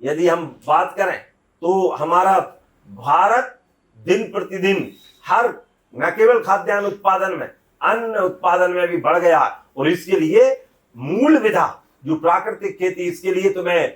यदि हम बात करें तो हमारा भारत दिन प्रतिदिन हर न केवल खाद्यान्न उत्पादन में, अन्न उत्पादन में भी बढ़ गया। और इसके लिए मूल विधा जो प्राकृतिक खेती, इसके लिए तो मैं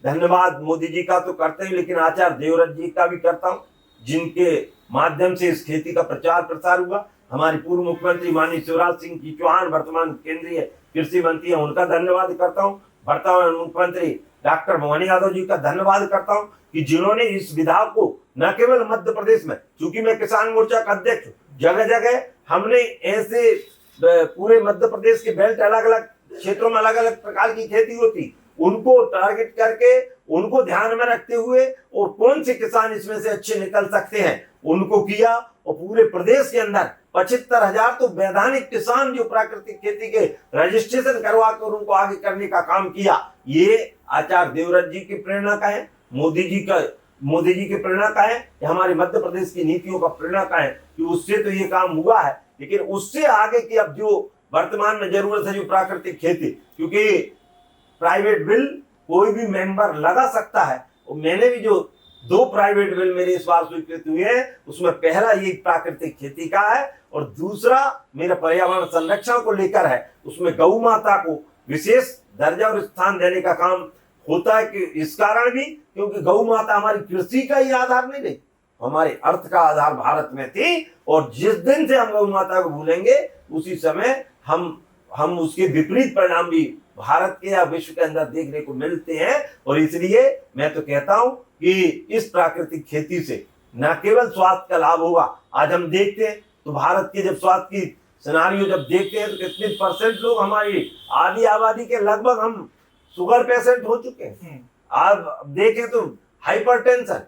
धन्यवाद मोदी जी का तो करते हैं, लेकिन आचार्य देवव्रत जी का भी करता हूं, जिनके माध्यम से इस खेती का प्रचार प्रसार हुआ। हमारे पूर्व मुख्यमंत्री माननीय शिवराज सिंह चौहान वर्तमान केंद्रीय कृषि मंत्री हैं, उनका धन्यवाद करता हूँ। वर्तमान मुख्यमंत्री डॉक्टर मोहन यादव जी का धन्यवाद करता हूँ कि जिन्होंने इस विधा को न केवल मध्य प्रदेश में, चूंकि मैं किसान मोर्चा का अध्यक्ष, जगह जगह हमने ऐसे पूरे मध्य प्रदेश के बेल्ट अलग अलग क्षेत्रों में अलग अलग प्रकार की खेती होती, उनको टारगेट करके, उनको ध्यान में रखते हुए और कौन से किसान इसमें से अच्छे निकल सकते हैं उनको किया। और पूरे प्रदेश के अंदर 75,000 तो वैधानिक किसान जो प्राकृतिक खेती के रजिस्ट्रेशन करवा कर उनको आगे करने का काम किया। ये आचार्य देवव्रत जी की प्रेरणा का है, मोदी जी की प्रेरणा का है, हमारे मध्य प्रदेश की नीतियों का प्रेरणा का है कि उससे तो ये काम हुआ है। लेकिन उससे आगे की अब जो वर्तमान में जरूरत है, जो प्राकृतिक खेती, क्योंकि प्राइवेट बिल कोई भी मेंबर लगा सकता है, और मैंने भी जो 2 प्राइवेट बिल मेरे इस बार स्वीकृत हुए हैं, उसमें पहला ये प्राकृतिक खेती का है और दूसरा मेरा पर्यावरण संरक्षण को लेकर है। उसमें गौ माता को विशेष दर्जा और स्थान देने का काम होता है, कि इस कारण भी क्योंकि गौ माता हमारी कृषि का ही आधार नहीं रही, हमारे अर्थ का आधार भारत में थी। और जिस दिन से हम गौ माता को भूलेंगे उसी समय हम उसके विपरीत परिणाम भी भारत के या विश्व के अंदर देखने को मिलते हैं। और इसलिए मैं तो कहता हूं कि इस प्राकृतिक खेती से न केवल स्वास्थ्य का लाभ होगा, आज हम देखते हैं तो भारत के जब स्वास्थ्य की सिनारियो जब देखते हैं तो कितने % लोग हमारी आधी आबादी के लगभग हम शुगर पेशेंट हो चुके हैं। आप देखें तो हाइपरटेंशन,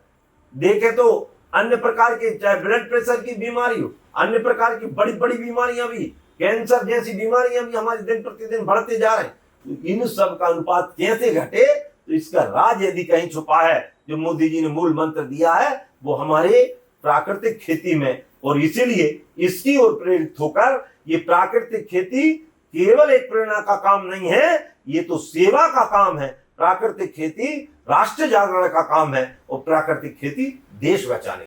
देखें तो अन्य प्रकार के, चाहे ब्लड प्रेशर की बीमारी हो, अन्य प्रकार की बड़ी बड़ी बीमारियां भी, कैंसर जैसी बीमारियां भी हमारे दिन प्रतिदिन बढ़ते जा रहे हैं। तो इन सब का अनुपात कैसे घटे, तो इसका राज यदि कहीं छुपा है, जो मोदी जी ने मूल मंत्र दिया है वो हमारे प्राकृतिक खेती में। और इसीलिए इसकी ओर प्रेरित होकर ये प्राकृतिक खेती केवल एक प्रेरणा का काम नहीं है, ये तो सेवा का काम है। प्राकृतिक खेती राष्ट्र जागरण का काम है और प्राकृतिक खेती देश बचाने